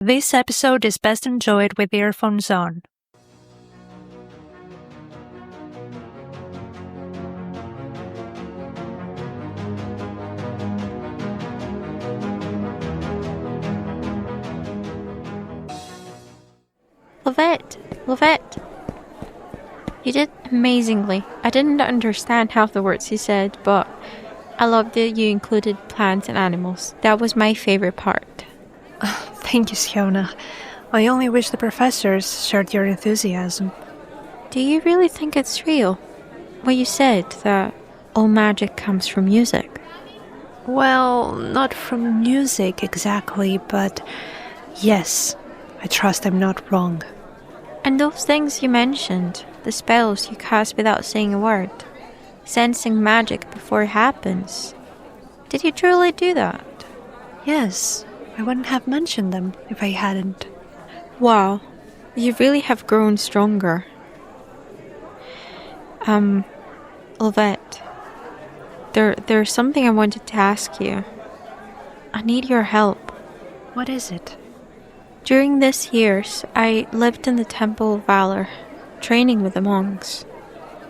This episode is best enjoyed with earphones on. Lovette. You did amazingly. I didn't understand half the words you said, but I loved that you included plants and animals. That was my favorite part. Thank you, Sionnach. I only wish the professors shared your enthusiasm. Do you really think it's real? What you said, that all magic comes from music? Well, not from music exactly, but yes, I trust I'm not wrong. And those things you mentioned, the spells you cast without saying a word, sensing magic before it happens. Did you truly do that? Yes, I wouldn't have mentioned them if I hadn't. Wow, you really have grown stronger. Lovette, there's something I wanted to ask you. I need your help. What is it? During these years, I lived in the Temple of Valor, training with the monks.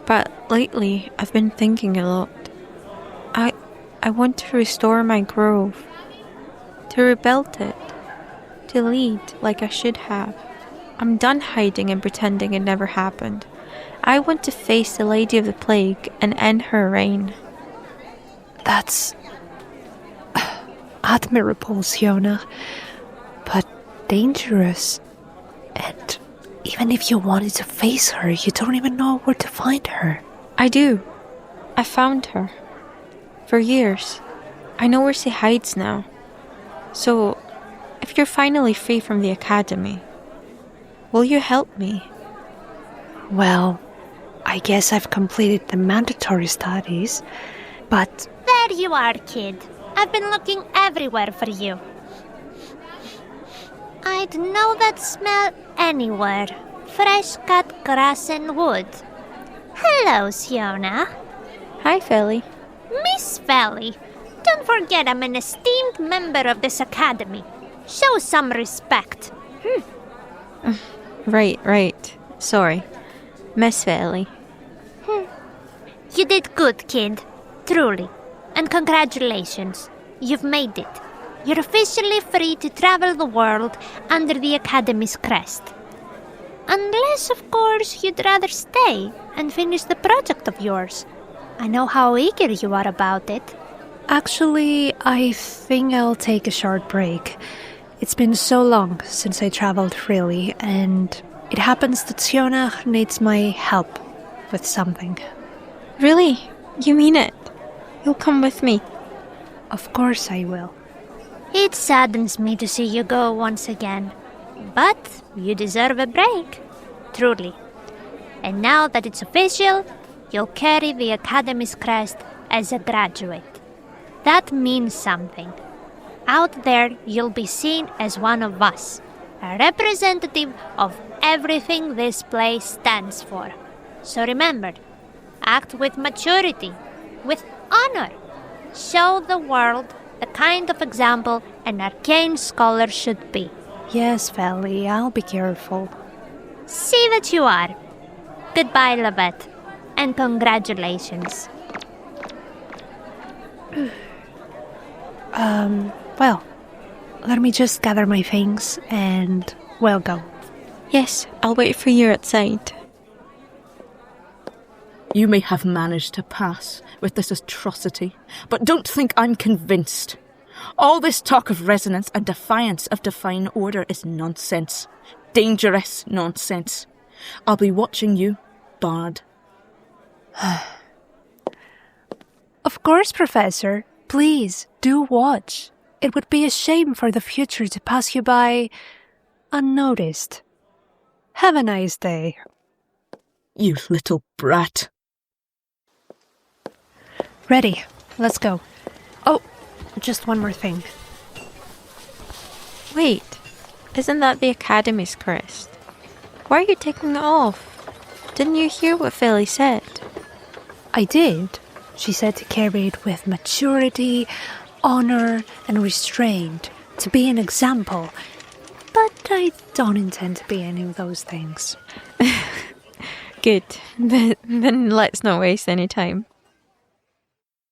But lately, I've been thinking a lot. I want to restore my grove, to rebuild it, to lead like I should have. I'm done hiding and pretending it never happened. I want to face the Lady of the Plague and end her reign. That's admirable, Sionnach, but dangerous. And even if you wanted to face her, you don't even know where to find her. I do. I found her. For years. I know where she hides now. So, if you're finally free from the academy, will you help me? Well, I guess I've completed the mandatory studies, but... There you are, kid. I've been looking everywhere for you. I'd know that smell anywhere. Fresh cut grass and wood. Hello, Sionnach. Hi, Felly. Miss Felly, don't forget I'm an esteemed member of this academy. Show some respect. Right. Sorry. Miss Felly. You did good, kid. Truly. And congratulations. You've made it. You're officially free to travel the world under the Academy's crest. Unless, of course, you'd rather stay and finish the project of yours. I know how eager you are about it. Actually, I think I'll take a short break. It's been so long since I traveled freely, and it happens that Sionnach needs my help with something. Really? You mean it? You'll come with me? Of course I will. It saddens me to see you go once again. But you deserve a break. Truly. And now that it's official, you'll carry the Academy's crest as a graduate. That means something. Out there, you'll be seen as one of us, a representative of everything this place stands for. So remember, act with maturity, with honor. Show the world the kind of example an arcane scholar should be. Yes, Felly, I'll be careful. See that you are. Goodbye, Lovette, and congratulations. Well, let me just gather my things and we'll go. Yes, I'll wait for you outside. You may have managed to pass with this atrocity, but don't think I'm convinced. All this talk of resonance and defiance of divine order is nonsense. Dangerous nonsense. I'll be watching you, Bard. Of course, Professor. Please, do watch. It would be a shame for the future to pass you by unnoticed. Have a nice day. You little brat. Ready. Let's go. Oh, just one more thing. Wait, isn't that the Academy's crest? Why are you taking it off? Didn't you hear what Felly said? I did. She said to carry it with maturity, honor, and restraint, to be an example. But I don't intend to be any of those things. Good. Then let's not waste any time.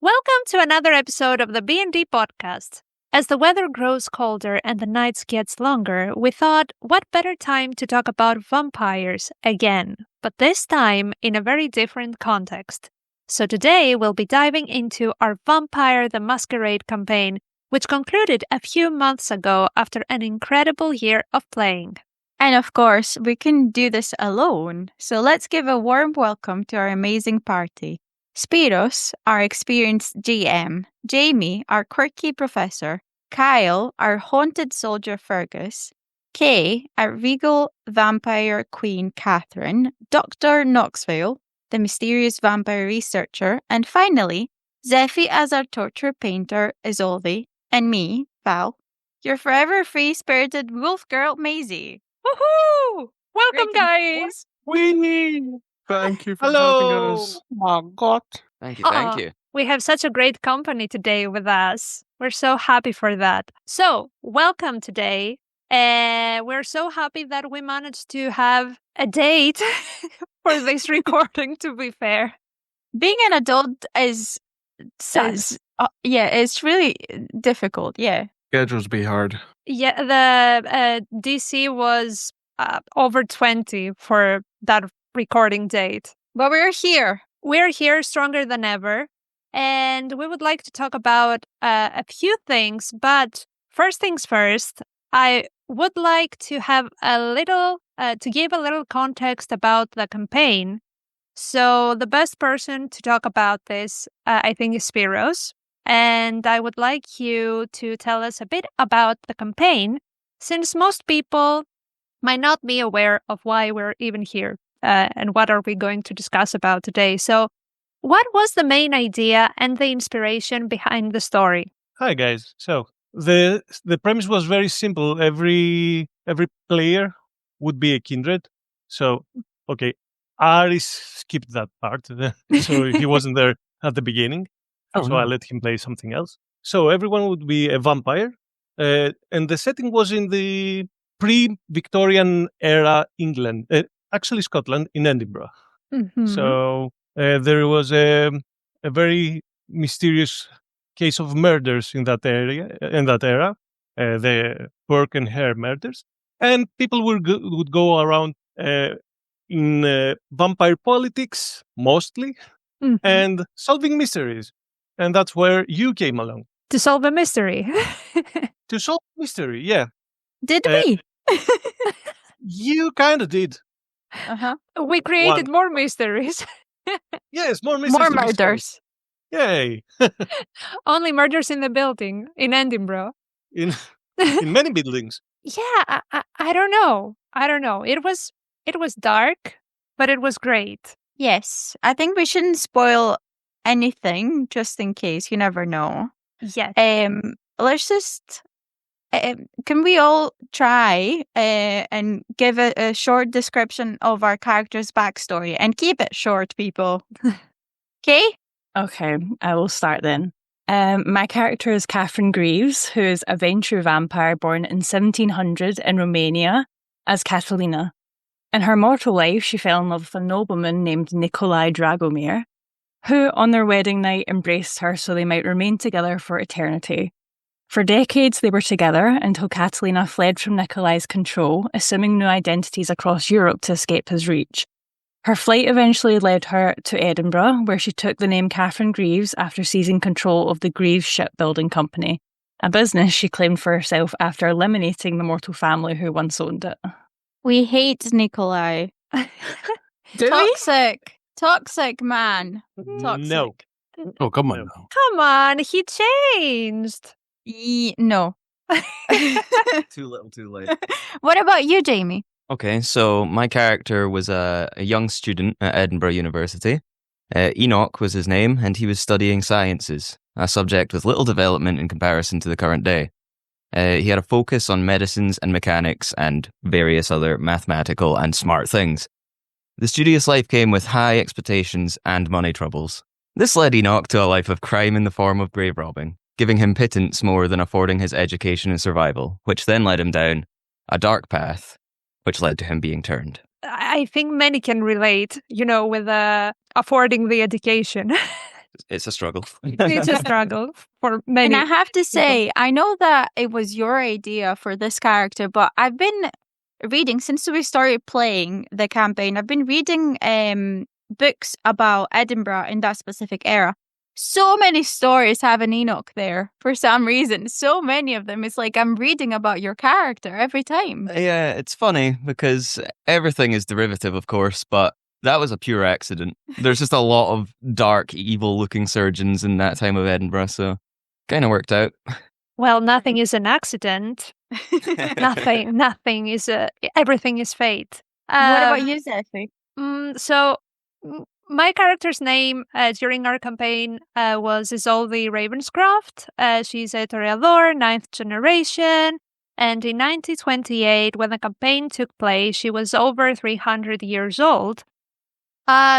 Welcome to another episode of the B&D podcast. As the weather grows colder and the nights gets longer, we thought, what better time to talk about vampires again, but this time in a very different context. So today we'll be diving into our Vampire the Masquerade campaign, which concluded a few months ago after an incredible year of playing. And of course, we couldn't do this alone, so let's give a warm welcome to our amazing party. Spiros, our experienced GM, Jamie, our quirky professor, Kyle, our haunted soldier Fergus, Kay, our regal vampire queen Catherine, Dr. Knoxville, the mysterious vampire researcher, and finally, Zephy as our torture painter Isolde, and me, Val, your forever free-spirited wolf girl Maisie. Woohoo! Welcome, guys! Thank you for having us. Oh, God. Thank Aw, you. We have such a great company today with us. We're so happy for that. So, welcome today. We're so happy that we managed to have a date for this recording, to be fair. Being an adult is it's really difficult, yeah. Schedules be hard. Yeah, the DC was over 20 for that recording date. But we're here. We're here stronger than ever, and we would like to talk about a few things, but first things first, I would like to have to give a little context about the campaign. So the best person to talk about this, I think, is Spiros, and I would like you to tell us a bit about the campaign, since most people might not be aware of why we're even here. And what are we going to discuss about today? So, what was the main idea and the inspiration behind the story? Hi guys. So the premise was very simple. Every player would be a kindred. So okay, Aris skipped that part, so he wasn't there at the beginning. So I let him play something else. So everyone would be a vampire, and the setting was in the pre-Victorian era England. Actually, Scotland, in Edinburgh. Mm-hmm. So there was a very mysterious case of murders in that area. The Burke and Hare murders, and people would go around in vampire politics mostly, and solving mysteries, and that's where you came along To solve a mystery. to solve mystery. Yeah, Did we? you kind of did. Uh-huh. We created more mysteries. Yes, more mysteries. More to be solved. murders. Yay! Only murders in the building in Edinburgh. in many buildings. Yeah, I don't know. It was dark, but it was great. Yes. I think we shouldn't spoil anything just in case. You never know. Yes. Let's just can we all try and give a short description of our character's backstory and keep it short, people. Okay? Okay, I will start then. My character is Catherine Greaves, who is a venture vampire born in 1700 in Romania as Catalina. In her mortal life, she fell in love with a nobleman named Nikolai Dragomir, who on their wedding night embraced her so they might remain together for eternity. For decades, they were together until Catalina fled from Nikolai's control, assuming new identities across Europe to escape his reach. Her flight eventually led her to Edinburgh, where she took the name Catherine Greaves after seizing control of the Greaves Shipbuilding Company, a business she claimed for herself after eliminating the mortal family who once owned it. We hate Nikolai. Do Toxic man. Toxic. No. Oh, come on. now. Come on, he changed. No. Too little, too late. What about you, Jamie? Okay, so my character was a young student at Edinburgh University. Enoch was his name, and he was studying sciences, a subject with little development in comparison to the current day. He had a focus on medicines and mechanics and various other mathematical and smart things. The studious life came with high expectations and money troubles. This led Enoch to a life of crime in the form of grave robbing, giving him pittance more than affording his education and survival, which then led him down a dark path, which led to him being turned. I think many can relate, with affording the education. It's a struggle. It's a struggle for many. And I have to people. say, I know that it was your idea for this character, but I've been reading, since we started playing the campaign, I've been reading books about Edinburgh in that specific era. So many stories have an Enoch there for some reason. So many of them. It's like I'm reading about your character every time. Yeah, it's funny because everything is derivative, of course, but that was a pure accident. There's just a lot of dark, evil-looking surgeons in that time of Edinburgh, so kind of worked out. Well, nothing is an accident. Nothing is everything is fate. What about you, Zephy? So my character's name during our campaign was Isolde Ravenscroft. She's a Toreador, 9th generation. And in 1928, when the campaign took place, she was over 300 years old.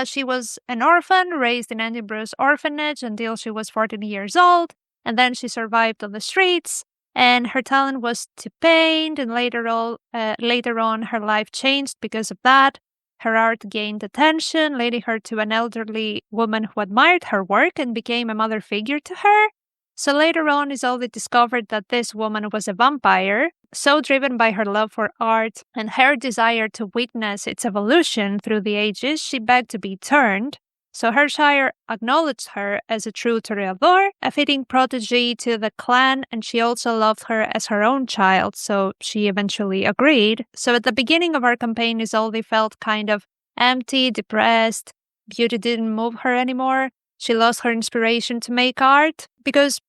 She was an orphan, raised in Edinburgh's orphanage until she was 14 years old. And then she survived on the streets. And her talent was to paint. And later on, her life changed because of that. Her art gained attention, leading her to an elderly woman who admired her work and became a mother figure to her. So later on, Isolde discovered that this woman was a vampire. So driven by her love for art and her desire to witness its evolution through the ages, she begged to be turned. So her sire acknowledged her as a true Toreador, a fitting protege to the clan, and she also loved her as her own child, so she eventually agreed. So at the beginning of our campaign, Isolde felt kind of empty, depressed. Beauty didn't move her anymore. She lost her inspiration to make art because,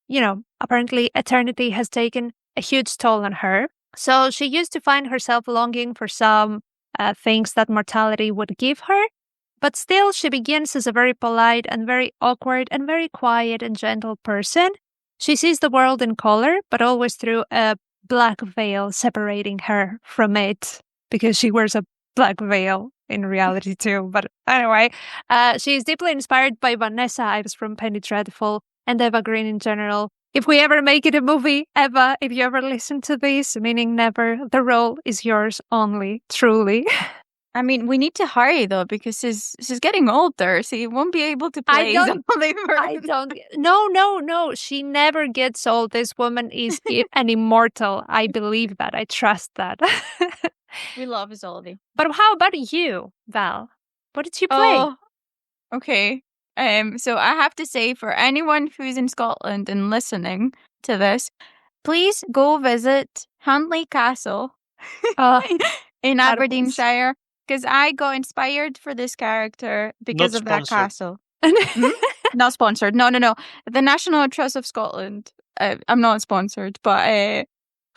apparently eternity has taken a huge toll on her. So she used to find herself longing for some things that mortality would give her. But still, she begins as a very polite and very awkward and very quiet and gentle person. She sees the world in color, but always through a black veil separating her from it, because she wears a black veil in reality too. But anyway, she is deeply inspired by Vanessa Ives from Penny Dreadful and Eva Green in general. If we ever make it a movie, Eva, if you ever listen to this, meaning never, the role is yours only, truly. I mean, we need to hurry though because she's getting older, so you won't be able to play. No. She never gets old. This woman is an immortal. I believe that. I trust that. We love Isolde. But how about you, Val? What did you play? Oh, okay. So I have to say, for anyone who's in Scotland and listening to this, please go visit Huntly Castle in Aberdeenshire. Because I got inspired for this character because of that castle. Not sponsored. No. The National Trust of Scotland. I'm not sponsored, but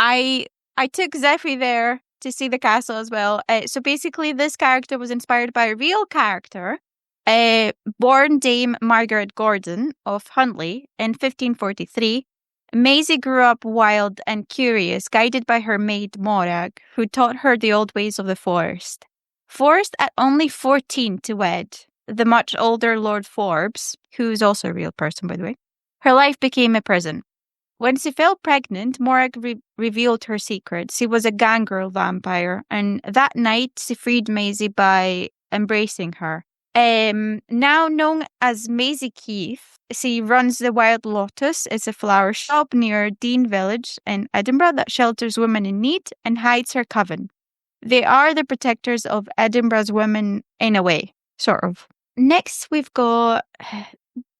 I took Zephy there to see the castle as well. So basically, this character was inspired by a real character, born Dame Margaret Gordon of Huntly in 1543. Maisie grew up wild and curious, guided by her maid Morag, who taught her the old ways of the forest. Forced at only 14 to wed the much older Lord Forbes, who's also a real person, by the way, her life became a prison. When she fell pregnant, Morag revealed her secret. She was a gangrel vampire, and that night she freed Maisie by embracing her. Now known as Maisie Keith, she runs the Wild Lotus. It's a flower shop near Dean Village in Edinburgh that shelters women in need and hides her coven. They are the protectors of Edinburgh's women in a way, sort of. Next, we've got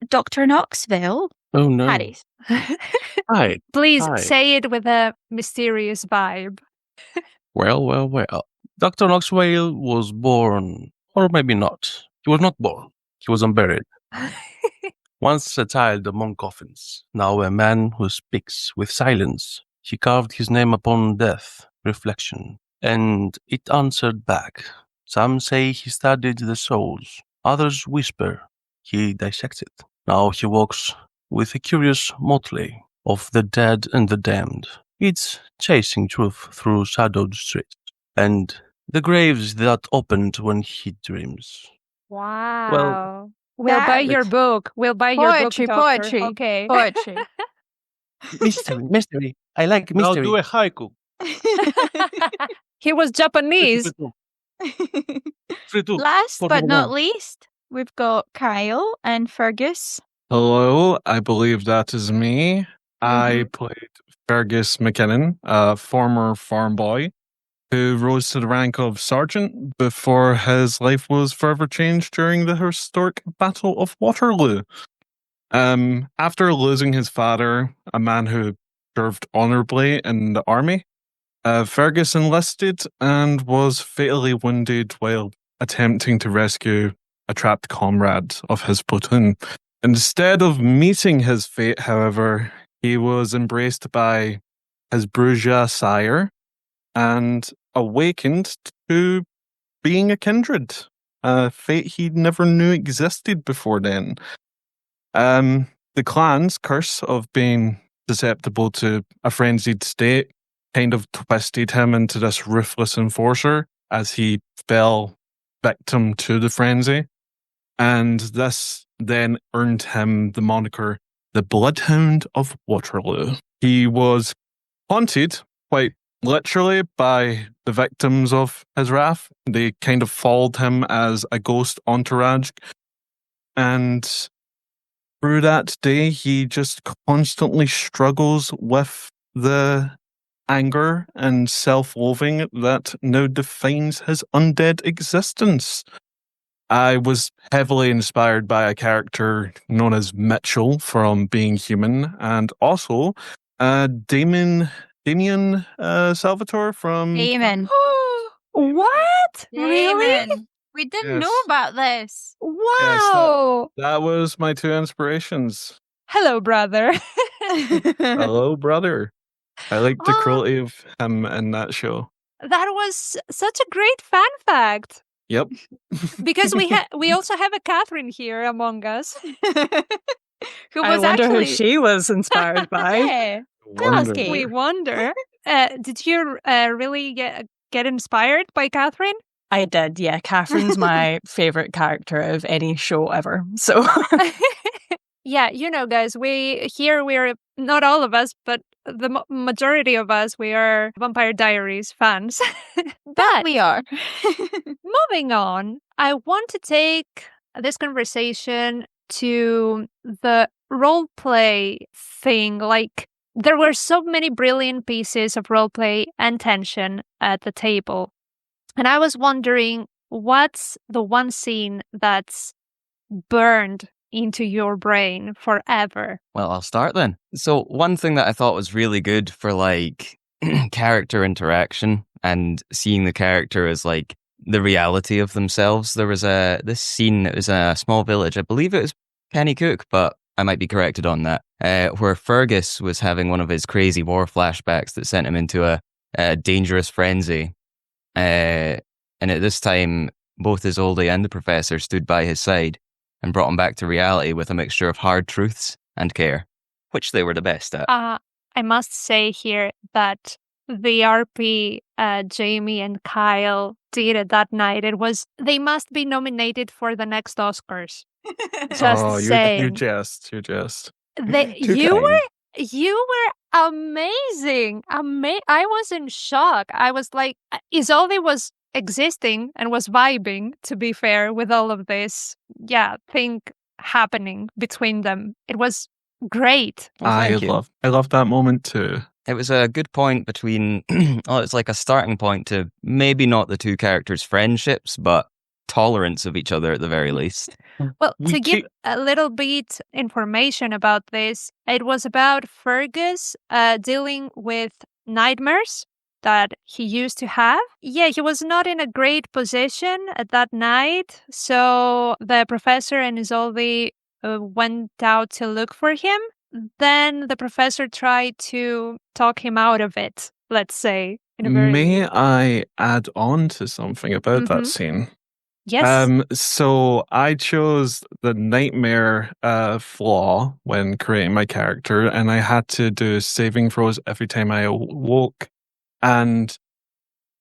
Dr. Knoxville. Oh, no. Harris. Hi. Please say it with a mysterious vibe. Well. Dr. Knoxville was born, or maybe not. He was not born. He was unburied. Once a child among coffins, now a man who speaks with silence. He carved his name upon death, reflection. And it answered back. Some say he studied the souls. Others whisper he dissected. Now he walks with a curious motley of the dead and the damned. It's chasing truth through shadowed streets. And the graves that opened when he dreams. Wow. We'll buy your book. We'll buy your book, Doctor. Poetry. Okay. Poetry. Mystery. I like mystery. Now do a haiku. He was Japanese. Last but not least, we've got Kyle and Fergus. Hello, I believe that is me. I played Fergus McKinnon, a former farm boy who rose to the rank of sergeant before his life was forever changed during the historic Battle of Waterloo. After losing his father, a man who served honourably in the army, Fergus enlisted and was fatally wounded while attempting to rescue a trapped comrade of his platoon. Instead of meeting his fate, however, he was embraced by his bourgeois sire and awakened to being a kindred, a fate he never knew existed before then. The clan's curse of being susceptible to a frenzied state kind of twisted him into this ruthless enforcer as he fell victim to the frenzy. And this then earned him the moniker the Bloodhound of Waterloo. He was haunted, quite literally, by the victims of his wrath. They kind of followed him as a ghost entourage. And through that day, he just constantly struggles with the anger and self-loathing that now defines his undead existence. I was heavily inspired by a character known as Mitchell from Being Human, and also Damien Salvatore from... Damon. What? Really? Damon. We didn't know about this. Wow. Yes, that was my two inspirations. Hello, brother. Hello, brother. I like the cruelty of him in that show. That was such a great fan fact. Yep. Because we also have a Catherine here among us. Who was who she was inspired by. Yeah. We wonder. Did you really get inspired by Catherine? I did, yeah. Catherine's my favourite character of any show ever. So yeah, guys, we're not all of us, but the majority of us, we are Vampire Diaries fans. But we are. Moving on, I want to take this conversation to the role play thing. Like, there were so many brilliant pieces of role play and tension at the table. And I was wondering, what's the one scene that's burned into your brain forever? Well, I'll start then. So one thing that I thought was really good for like character interaction and seeing the character as like the reality of themselves. There was this scene, it was a small village. I believe it was Penny Cook, but I might be corrected on that, where Fergus was having one of his crazy war flashbacks that sent him into a dangerous frenzy. And at this time, both his oldie and the professor stood by his side and brought him back to reality with a mixture of hard truths and care, which they were the best at. I must say here that the RP Jamie and Kyle did it that night. They must be nominated for the next Oscars. Just saying. You jest. You were amazing. I was in shock. I was like, Isolde was existing and was vibing, to be fair, with all of this thing happening between them. It was great. I love that moment too. It was a good point between it's like a starting point to maybe not the two characters' friendships, but tolerance of each other at the very least. Well, to give a little bit information about this, it was about Fergus dealing with nightmares that he used to have. Yeah, he was not in a great position at that night, so the professor and Isolde went out to look for him. Then the professor tried to talk him out of it, let's say. May I add on to something about that scene? Yes. So I chose the nightmare flaw when creating my character, and I had to do saving throws every time I awoke. And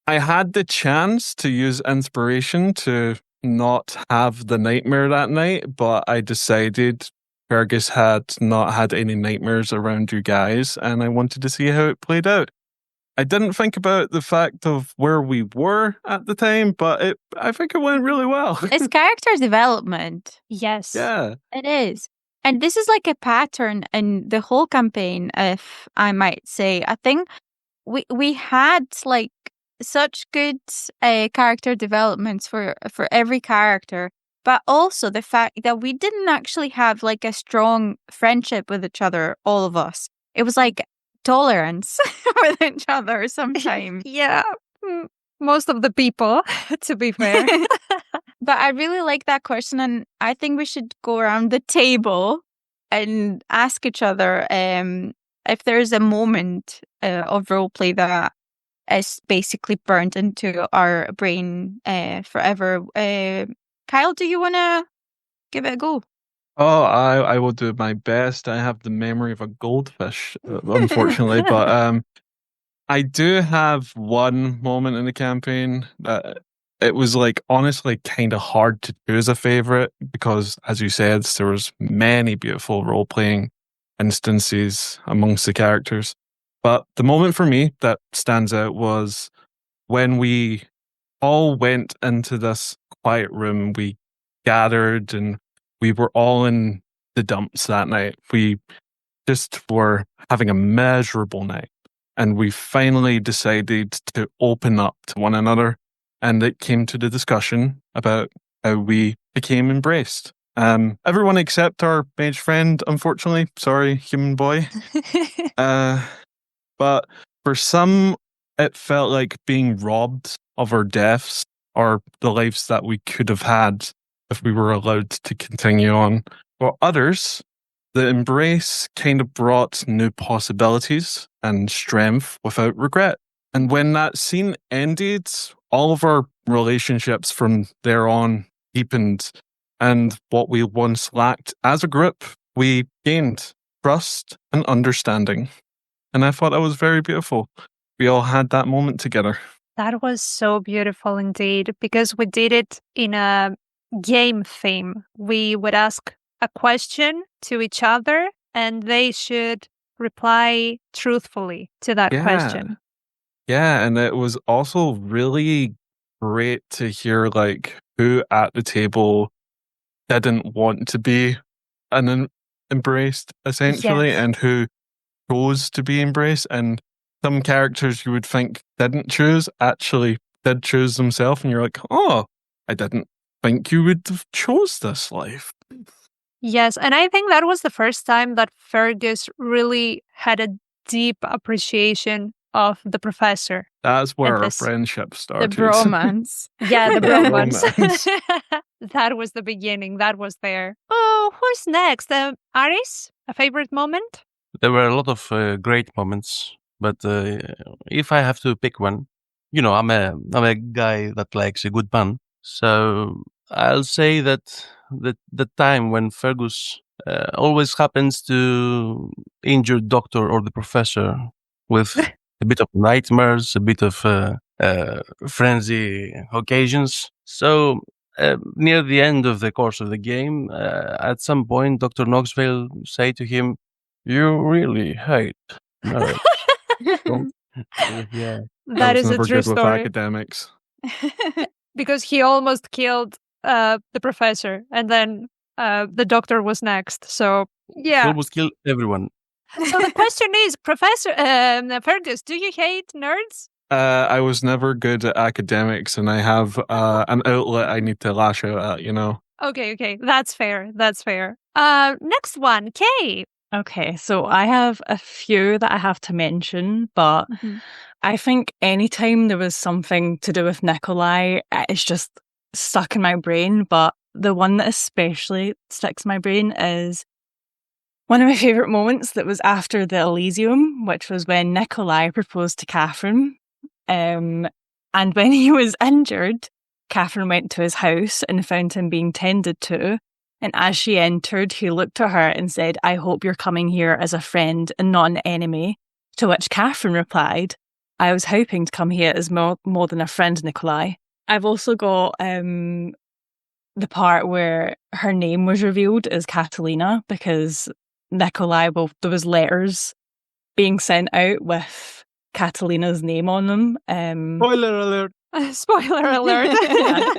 I had the chance to use inspiration to not have the nightmare that night, but I decided Fergus had not had any nightmares around you guys, and I wanted to see how it played out. I didn't think about the fact of where we were at the time, but I think it went really well. It's character development. Yes. Yeah. It is. And this is like a pattern in the whole campaign, if I might say. I think we had like such good character developments for every character, but also the fact that we didn't actually have like a strong friendship with each other, all of us. It was like tolerance with each other sometimes. Yeah. Most of the people, to be fair. But I really like that question, and I think we should go around the table and ask each other if there's a moment of roleplay that is basically burned into our brain forever. Kyle, do you want to give it a go? Oh, I will do my best. I have the memory of a goldfish, unfortunately, but I do have one moment in the campaign that it was like honestly kind of hard to choose a favorite because, as you said, there was many beautiful role playing instances amongst the characters. But the moment for me that stands out was when we all went into this quiet room. We gathered and we were all in the dumps that night. We just were having a miserable night. And we finally decided to open up to one another. And it came to the discussion about how we became embraced. Everyone except our mage friend, unfortunately. Sorry, human boy. But for some, it felt like being robbed of our deaths or the lives that we could have had if we were allowed to continue on. For others, the embrace kind of brought new possibilities and strength without regret. And when that scene ended, all of our relationships from there on deepened. And what we once lacked as a group, we gained trust and understanding. And I thought that was very beautiful. We all had that moment together. That was so beautiful indeed, because we did it in a game theme. We would ask a question to each other, and they should reply truthfully to that question. Yeah, and it was also really great to hear like who at the table didn't want to be embraced, essentially, Yes. and who chose to be embraced. And some characters you would think didn't choose actually did choose themselves, and you're like, oh, I didn't think you would have chose this life. Yes, and I think that was the first time that Fergus really had a deep appreciation of the professor. That's where And our this- friendship started. The bromance. Yeah, the The bromance. bromance. That was the beginning. That was there. Oh, who's next? Aris, a favorite moment? There were a lot of great moments, but if I have to pick one, I'm a guy that likes a good pun. So I'll say that the time when Fergus always happens to injure Doctor or the Professor with a bit of nightmares, a bit of frenzy occasions. So near the end of the course of the game, at some point, Dr. Knoxville say to him, "You really hate nerds." Yeah. I That was is a never true good with story. academics. Because he almost killed the professor, and then the doctor was next. So He yeah. almost killed everyone. So the question is, Professor Fergus, do you hate nerds? I was never good at academics, and I have an outlet I need to lash out at, Okay, that's fair. That's fair. Next one, Kay. Okay, so I have a few that I have to mention, but I think anytime there was something to do with Nikolai, it's just stuck in my brain. But the one that especially sticks in my brain is one of my favourite moments that was after the Elysium, which was when Nikolai proposed to Catherine. And when he was injured, Catherine went to his house and found him being tended to. And as she entered, he looked at her and said, "I hope you're coming here as a friend and not an enemy." To which Catherine replied, "I was hoping to come here as more than a friend, Nikolai." I've also got the part where her name was revealed as Catalina because Nikolai, there was letters being sent out with Catalina's name on them. Spoiler alert. Spoiler alert.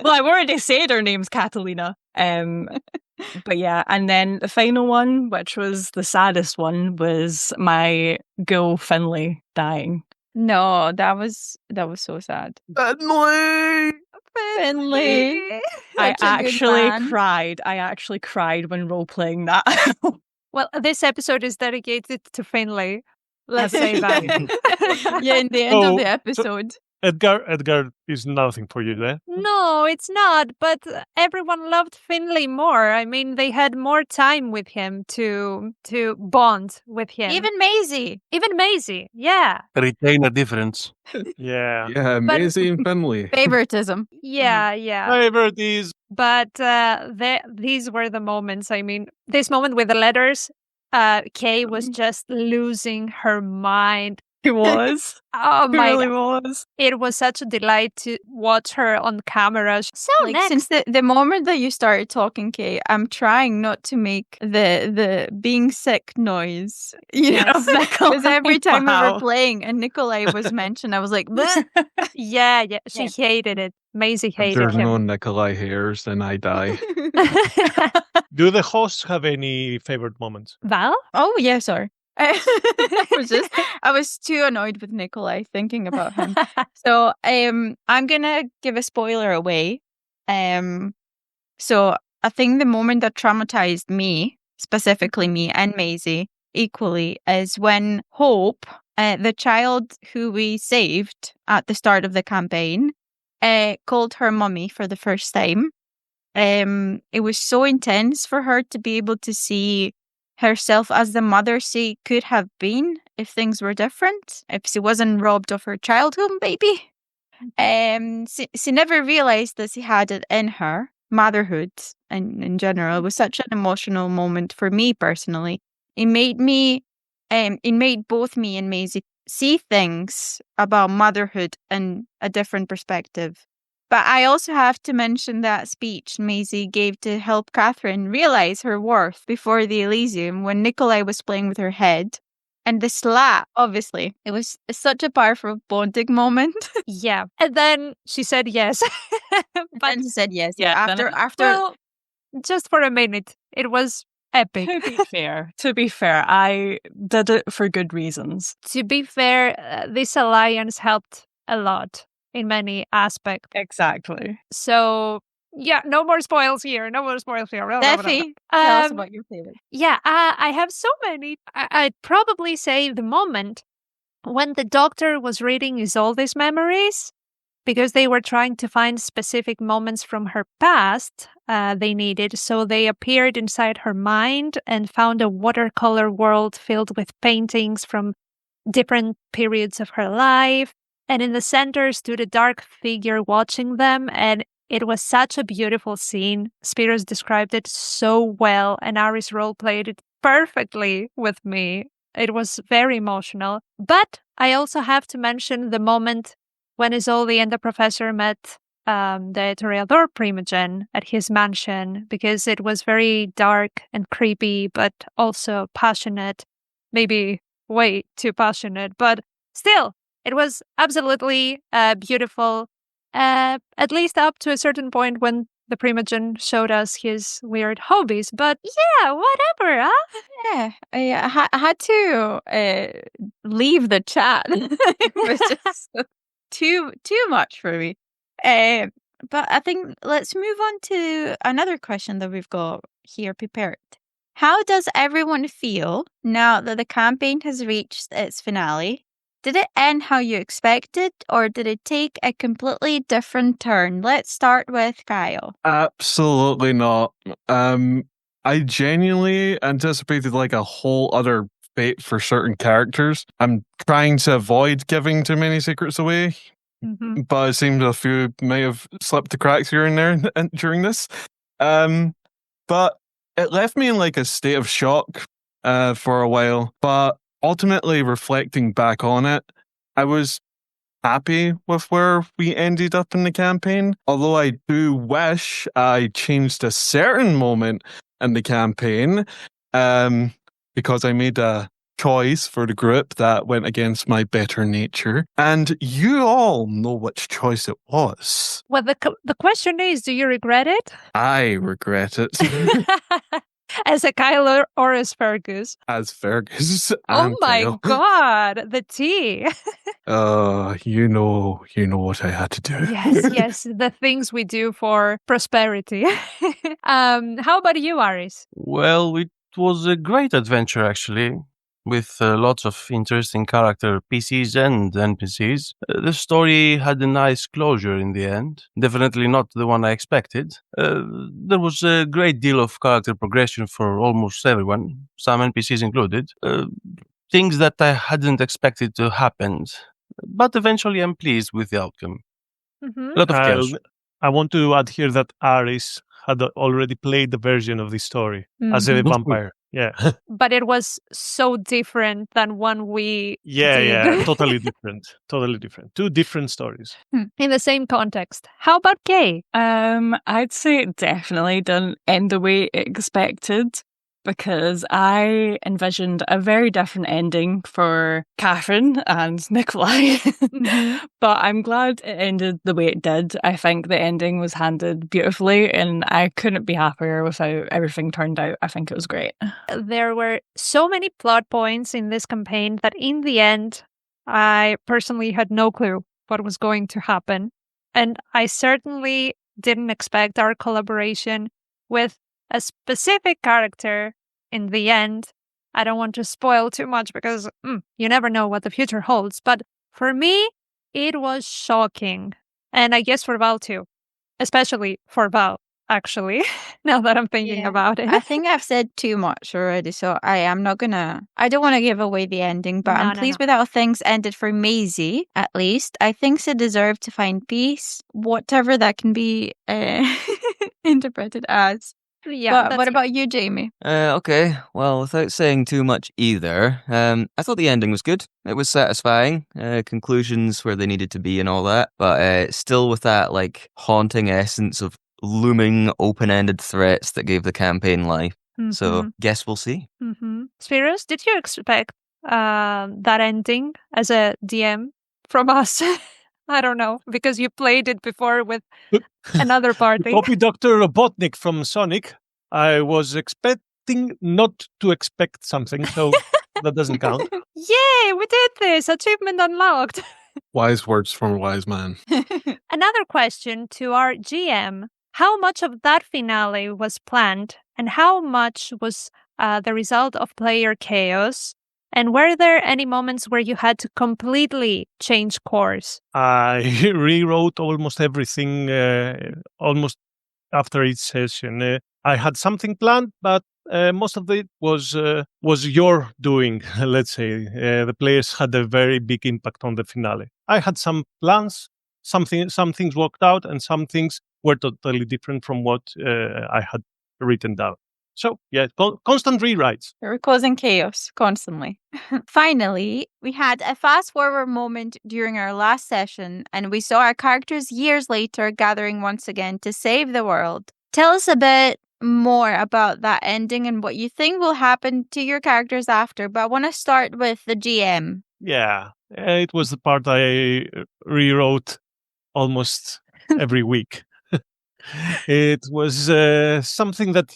Well, I've already said her name's Catalina. But yeah, and then the final one, which was the saddest one, was my ghoul Finley dying. No, that was so sad. Finley. I actually cried when role playing that. Well, this episode is dedicated to Finley. Let's say that. Yeah, in the end of the episode. Edgar is nothing for you there. No, it's not. But everyone loved Finley more. I mean, they had more time with him to bond with him. Even Maisie. Yeah. Retain a difference. Yeah. Yeah, Maisie and Finley. Favoritism. Yeah. Favorite is But these were the moments. I mean, this moment with the letters, Kay was just losing her mind. It was. Oh It my really God. was. It was such a delight to watch her on camera. So Like, next, since the moment that you started talking, Kay, I'm trying not to make the being sick noise. You Yes. know, because every time we Wow. were playing and Nikolai was mentioned, I was like, "Bleh." Yeah, she Yeah. hated it. Maisie If hated there's him. no Nikolai hairs, then I die. do the hosts have any favorite moments? Val? Oh yeah, sorry. I was too annoyed with Nikolai thinking about him. So I'm gonna give a spoiler away. So I think the moment that traumatized me, specifically me and Maisie equally, is when Hope, the child who we saved at the start of the campaign, called her mummy for the first time. It was so intense for her to be able to see herself as the mother she could have been if things were different, if she wasn't robbed of her childhood baby. She never realized that she had it in her. Motherhood and in general was such an emotional moment for me personally. It made both me and Maisie see things about motherhood in a different perspective. But I also have to mention that speech Maisie gave to help Catherine realize her worth before the Elysium when Nikolai was playing with her head. And the slap, obviously. It was such a powerful bonding moment. Yeah. And then she said yes. But she said yes. Yeah, Yeah, then after Well, just for a minute, it was epic. To be fair, I did it for good reasons. To be fair, this alliance helped a lot in many aspects. Exactly. So, yeah, no more spoils here. Steffi, tell us about your favorite. Yeah, I have so many. I'd probably say the moment when the doctor was reading Isolde's memories, because they were trying to find specific moments from her past they needed. So they appeared inside her mind and found a watercolor world filled with paintings from different periods of her life. And in the center stood a dark figure watching them, and it was such a beautiful scene. Spiros described it so well, and Aris roleplayed it perfectly with me. It was very emotional. But I also have to mention the moment when Isolde and the professor met the Toreador Primogen at his mansion, because it was very dark and creepy, but also passionate. Maybe way too passionate, but still, it was absolutely beautiful, at least up to a certain point when the Primogen showed us his weird hobbies. But yeah, whatever, huh? Yeah, I had to leave the chat. It was just too much for me. But I think let's move on to another question that we've got here prepared. How does everyone feel now that the campaign has reached its finale? Did it end how you expected, or did it take a completely different turn? Let's start with Kyle. Absolutely not. I genuinely anticipated like a whole other fate for certain characters. I'm trying to avoid giving too many secrets away, but it seems a few may have slipped the cracks here and there during this. But it left me in like a state of shock for a while. But ultimately, reflecting back on it, I was happy with where we ended up in the campaign. Although I do wish I changed a certain moment in the campaign, because I made a choice for the group that went against my better nature. And you all know which choice it was. Well, the question is, do you regret it? I regret it. As a Kyle or as Fergus? As Fergus. Oh and my Kyle. God, the tea. You know what I had to do. Yes, the things we do for prosperity. How about you, Aris? Well, it was a great adventure, actually, with lots of interesting character PCs and NPCs. The story had a nice closure in the end. Definitely not the one I expected. There was a great deal of character progression for almost everyone, some NPCs included. Things that I hadn't expected to happen. But eventually I'm pleased with the outcome. Mm-hmm. A lot of chaos. I want to add here that Aris had already played the version of this story as a vampire. Yeah. But it was so different than one we did. Yeah, totally different. Totally different. Two different stories. In the same context. How about Kay? I'd say it definitely didn't end the way expected, because I envisioned a very different ending for Catherine and Nikolai. But I'm glad it ended the way it did. I think the ending was handled beautifully, and I couldn't be happier with how everything turned out. I think it was great. There were so many plot points in this campaign that in the end, I personally had no clue what was going to happen. And I certainly didn't expect our collaboration with a specific character in the end. I don't want to spoil too much because you never know what the future holds. But for me, it was shocking. And I guess for Val too. Especially for Val, actually, now that I'm thinking about it. I think I've said too much already, so I don't want to give away the ending, but I'm pleased with how things ended for Maisie, at least. I think she deserved to find peace, whatever that can be interpreted as. Yeah. But what about you, Jamie? Okay, well, without saying too much either, I thought the ending was good. It was satisfying, conclusions where they needed to be and all that, but still with that, like, haunting essence of looming open-ended threats that gave the campaign life. So, guess we'll see. Spiros, did you expect that ending as a DM from us? I don't know, because you played it before with another party. Copy Dr. Robotnik from Sonic. I was expecting not to expect something, so that doesn't count. Yay, we did this! Achievement unlocked! Wise words from a wise man. Another question to our GM. How much of that finale was planned, and how much was the result of player chaos? And were there any moments where you had to completely change course? I rewrote almost everything, almost after each session. I had something planned, but most of it was your doing, let's say. The players had a very big impact on the finale. I had some plans, some things worked out, and some things were totally different from what I had written down. So, yeah, constant rewrites. We're causing chaos constantly. Finally, we had a fast-forward moment during our last session, and we saw our characters years later gathering once again to save the world. Tell us a bit more about that ending and what you think will happen to your characters after, but I want to start with the GM. Yeah, it was the part I rewrote almost every week. It was something that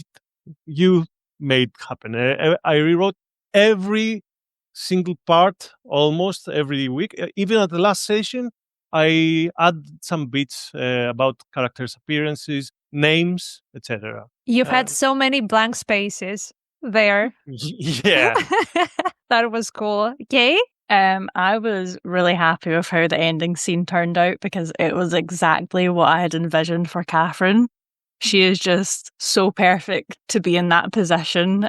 you made happen. I rewrote every single part almost every week. Even at the last session, I add some bits about characters' appearances, names, etc. You've had so many blank spaces there. Yeah. That was cool. Okay? I was really happy with how the ending scene turned out because it was exactly what I had envisioned for Catherine. She is just so perfect to be in that position,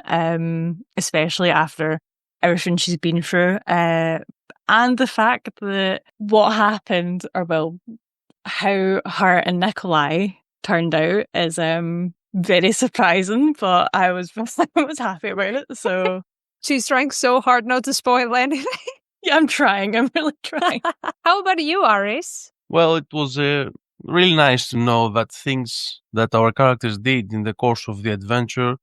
especially after everything she's been through. And the fact that what happened, or well, how her and Nikolai turned out is very surprising, but I was happy about it. So she's trying so hard not to spoil anything. Yeah, I'm trying. I'm really trying. How about you, Aris? Well, it was really nice to know that things that our characters did in the course of the adventure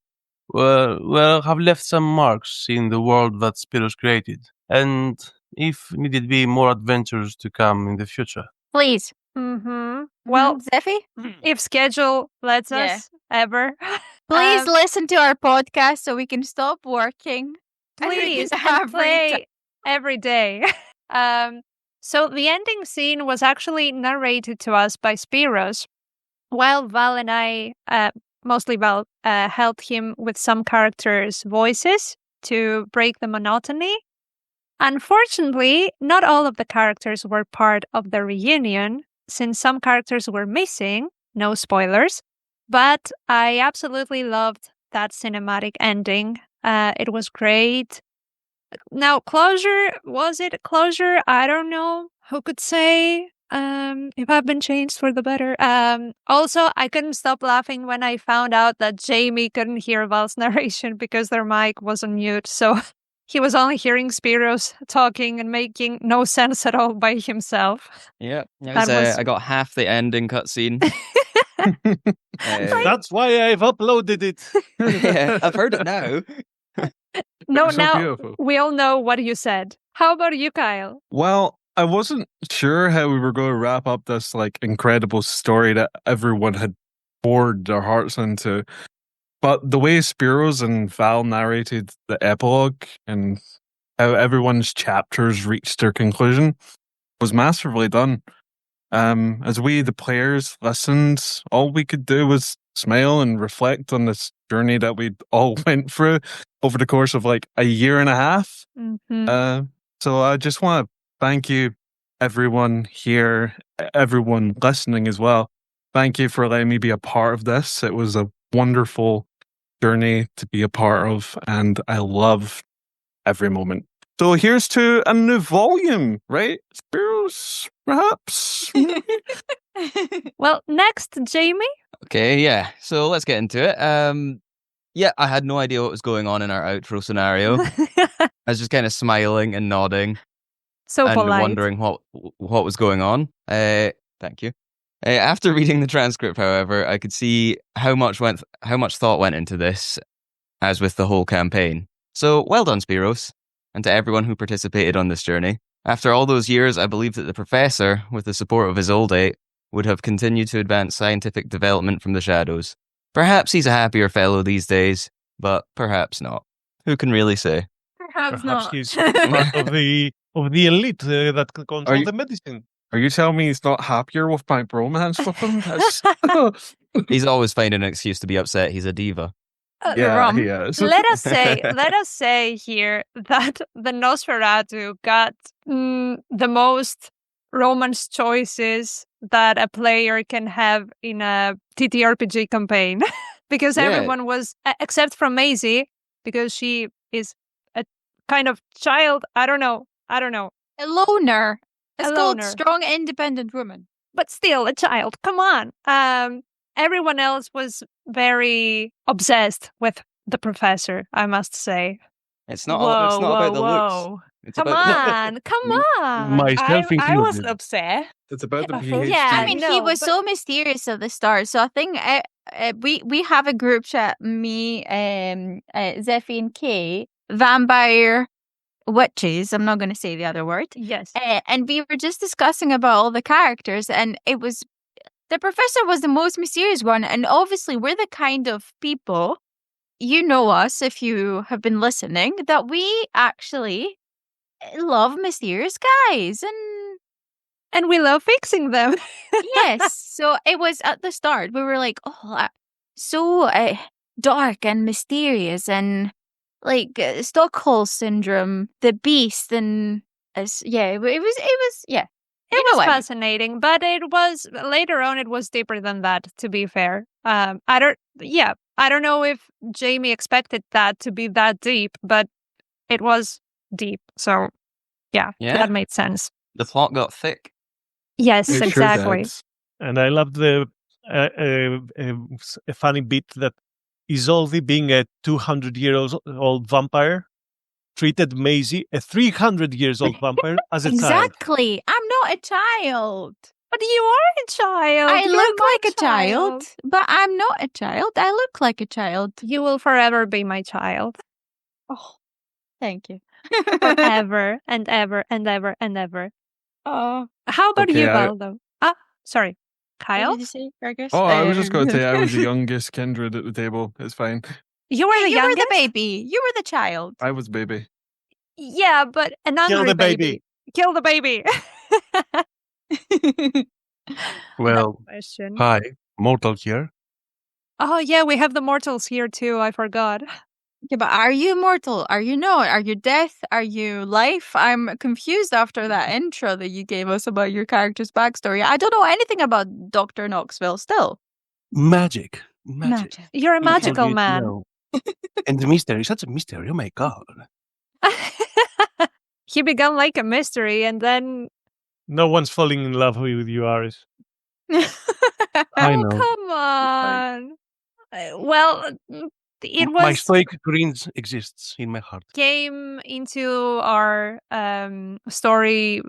have left some marks in the world that Spiros created. And if needed be more adventures to come in the future. Please. Mm-hmm. Well, Zeffy? If schedule lets Yeah. us ever. Please listen to our podcast so we can stop working. Please And have play every day. So the ending scene was actually narrated to us by Spiros, while Val and I, mostly Val, helped him with some characters' voices to break the monotony. Unfortunately, not all of the characters were part of the reunion, since some characters were missing, no spoilers, but I absolutely loved that cinematic ending. It was great. Now, closure, was it closure? I don't know. Who could say if I've been changed for the better? Also, I couldn't stop laughing when I found out that Jamie couldn't hear Val's narration because their mic was on mute, so he was only hearing Spiros talking and making no sense at all by himself. Yeah, was- I got half the ending cutscene. That's why I've uploaded it. Yeah, I've heard it now. No, So now beautiful. we all know what you said. How about you, Kyle? Well, I wasn't sure how we were going to wrap up this like incredible story that everyone had poured their hearts into. But the way Spiros and Val narrated the epilogue and how everyone's chapters reached their conclusion was masterfully done. As we, the players, listened, all we could do was smile and reflect on this journey that we all went through over the course of like a year and a half. Mm-hmm. So I just want to thank you, everyone here, everyone listening as well. Thank you for letting me be a part of this. It was a wonderful journey to be a part of, and I loved every moment. So here's to a new volume, right? Spiros, perhaps? Well, next, Jamie? Okay, yeah. So let's get into it. Yeah, I had no idea what was going on in our outro scenario. I was just kind of smiling and nodding So and polite. wondering what was going on. Thank you. After reading the transcript, however, I could see how much thought went into this, as with the whole campaign. So well done, Spiros, and to everyone who participated on this journey. After all those years, I believe that the Professor, with the support of his old age, would have continued to advance scientific development from the shadows. Perhaps he's a happier fellow these days, but perhaps not. Who can really say? Perhaps Perhaps not. he's part of the elite that can control you- the medicine. Are you telling me he's not happier with my bromance with him? That's- He's always finding an excuse to be upset. He's a diva. yeah, Rum. he is. Let us say here that the Nosferatu got the most romance choices that a player can have in a TTRPG campaign. Because Yeah. everyone was, except from Maisie, because she is a kind of child. I don't know. A loner. It's A called loner. strong, independent woman. But still a child. Come on. Everyone else was very obsessed with the Professor, I must say. It's not about the looks. It's Come about on, come on. Myself I was included. upset. It's about the I think- PhD. Yeah, I mean, he no, was but- so mysterious at the start. So I think we have a group chat. Me, Zeffy, and Kay, vampire witches. I'm not going to say the other word. Yes. And we were just discussing about all the characters, and it was the Professor was the most mysterious one. And obviously, we're the kind of people, you know us if you have been listening, that we actually love mysterious guys. And we love fixing them. Yes. So it was at the start. We were like, oh, so dark and mysterious and like Stockholm syndrome, the beast, and it was yeah. It was fascinating, but it was later on. It was deeper than that. To be fair, I don't know if Jamie expected that to be that deep, but it was deep. So yeah. That made sense. the plot got thick. Yes, It sure exactly. does. And I loved the a funny bit that Isolde, being a 200-year-old vampire, treated Maisie, a 300 years old vampire, as a child. Exactly. I'm not a child. But you are a child. I You're look my like a child, but I'm not a child. I look like a child. You will forever be my child. Oh, thank you. Forever and ever and ever and ever. Oh, How about Okay, you, Valdo? Sorry. what Kyle? did you say, Fergus? Oh, I was just going to say I was the youngest kindred at the table. It's fine. You were the You were youngest? the baby. You were the child. I was baby. Yeah, but an angry Kill the baby. Kill the baby. Well, Question. hi, Mortal here. Oh, yeah, we have the mortals here too. I forgot. Yeah, but are you immortal? Are you not? Are you death? Are you life? I'm confused after that intro that you gave us about your character's backstory. I don't know anything about Dr. Knoxville still. Magic. You're a People magical need to man. know. And the mystery, such a mystery. Oh my god. He began like a mystery and then. No one's falling in love with you, Aris. I know. Come on. Well, it My was stoic greens exists in my heart. came into our story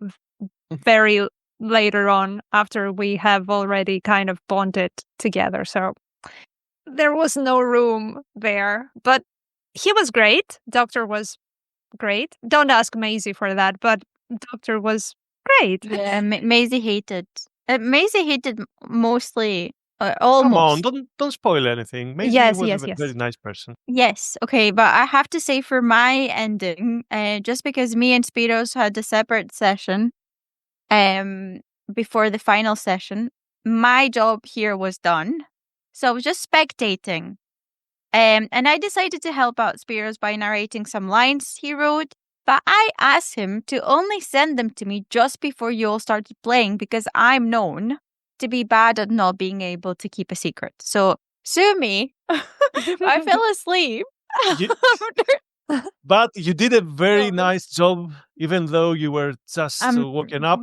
very later on after we have already kind of bonded together. So there was no room there. But he was great. Doctor was great. Don't ask Maisie for that, but Doctor was great. Yeah, Maisie hated. Maisie hated mostly, almost. Come on, don't spoil anything. Maybe Yes, he was yes, a yes. very nice person. Yes, okay, but I have to say for my ending, just because me and Spiros had a separate session, before the final session, my job here was done. So I was just spectating. And I decided to help out Spiros by narrating some lines he wrote, but I asked him to only send them to me just before you all started playing because I'm known to be bad at not being able to keep a secret. So sue me. I fell asleep. You- But you did a very nice job, even though you were just woken up.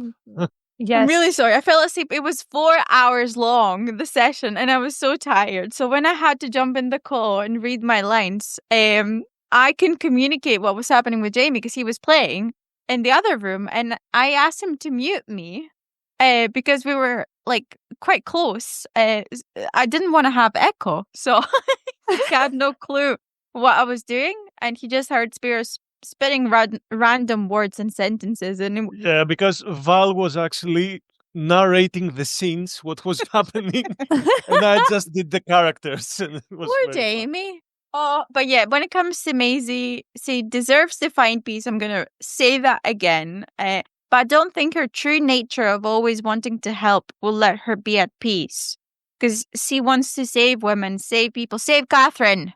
Yes. I'm really sorry. I fell asleep. It was 4 hours long, the session, and I was so tired. So when I had to jump in the call and read my lines, I can communicate what was happening with Jamie because he was playing in the other room, and I asked him to mute me because we were like quite close. I didn't want to have echo, so I had no clue what I was doing, and he just heard Spears spitting random words and sentences, and Yeah, because Val was actually narrating the scenes, what was happening, and I just did the characters. And it was poor very fun. Jamie. Oh, but yeah, when it comes to Maisie, she deserves to find peace. I'm gonna say that again. But I don't think her true nature of always wanting to help will let her be at peace. Because she wants to save women, save people, save Catherine.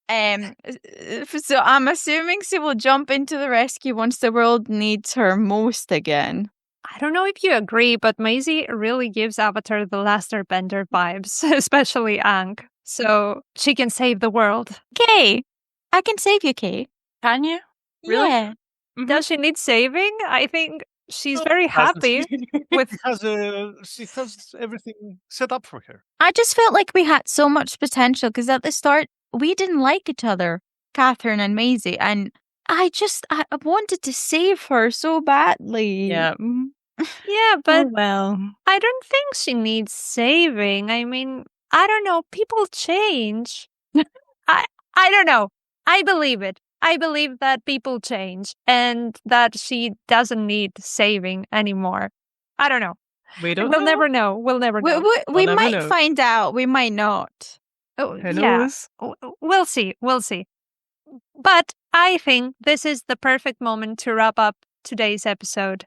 So I'm assuming she will jump into the rescue once the world needs her most again. I don't know if you agree, but Maisie really gives Avatar the Last Airbender vibes, especially Aang. So she can save the world. Kay, I can save you, Kay. Can you? Really? Yeah. Does she need saving? I think she's very Hasn't happy she? with. She has everything set up for her. I just felt like we had so much potential because at the start, we didn't like each other, Catherine and Maisie, and I wanted to save her so badly. Yeah. Yeah, but Oh, well. I don't think she needs saving. I mean, I don't know. People change. I don't know. I believe it. I believe that people change and that she doesn't need saving anymore. I don't know. We don't We'll know. never know. We'll never know. We never might know. find out. We might not. Oh, Who yeah. knows? We'll see. We'll see. But I think this is the perfect moment to wrap up today's episode.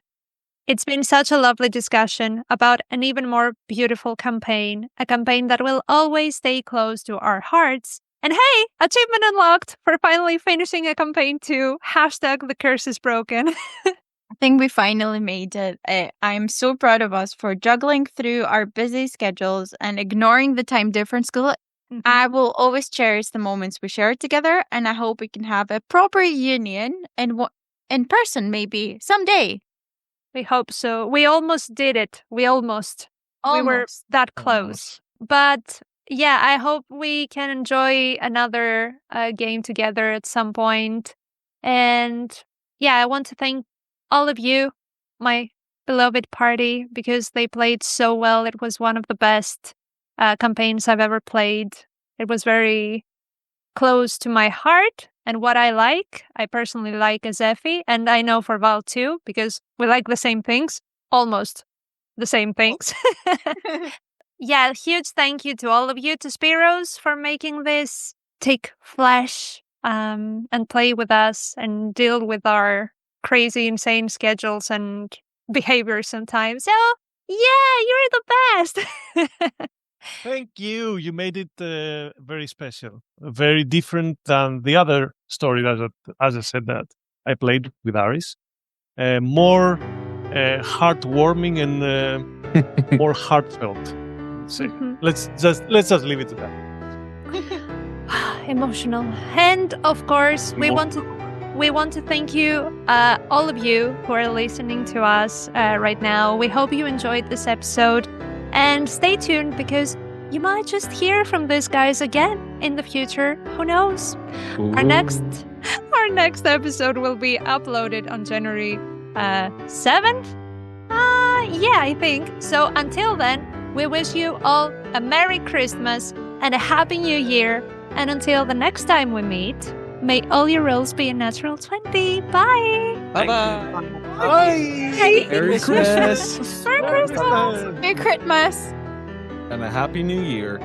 It's been such a lovely discussion about an even more beautiful campaign, a campaign that will always stay close to our hearts. And hey, achievement unlocked for finally finishing a campaign too. Hashtag the curse is broken. I think we finally made it. I'm so proud of us for juggling through our busy schedules and ignoring the time difference. I will always cherish the moments we shared together, and I hope we can have a proper reunion in person maybe someday. We hope so. We almost did it. We were Almost. that close. But yeah, I hope we can enjoy another game together at some point. And yeah, I want to thank all of you, my beloved party because they played so well. It was one of the best campaigns I've ever played. It was very close to my heart and what I personally like as Effie, and I know for Val too, because we like the same things, almost the same things. Yeah, huge thank you to all of you, to Spiros, for making this take flesh and play with us and deal with our crazy, insane schedules and behavior sometimes. So, yeah, you're the best. Thank you. You made it very special, very different than the other story that, as I said, that I played with Aris. More heartwarming and more heartfelt. So let's just leave it to that. Emotional. And of course, we want to thank you, all of you who are listening to us right now. We hope you enjoyed this episode, and stay tuned because you might just hear from these guys again in the future. Who knows? Ooh. Our next episode will be uploaded on January 7th. Yeah, I think. So until then, we wish you all a Merry Christmas and a Happy New Year. And until the next time we meet, may all your rolls be a natural 20. Bye. Bye-bye. Bye. Merry Christmas. Merry Christmas. Merry Christmas. And a Happy New Year.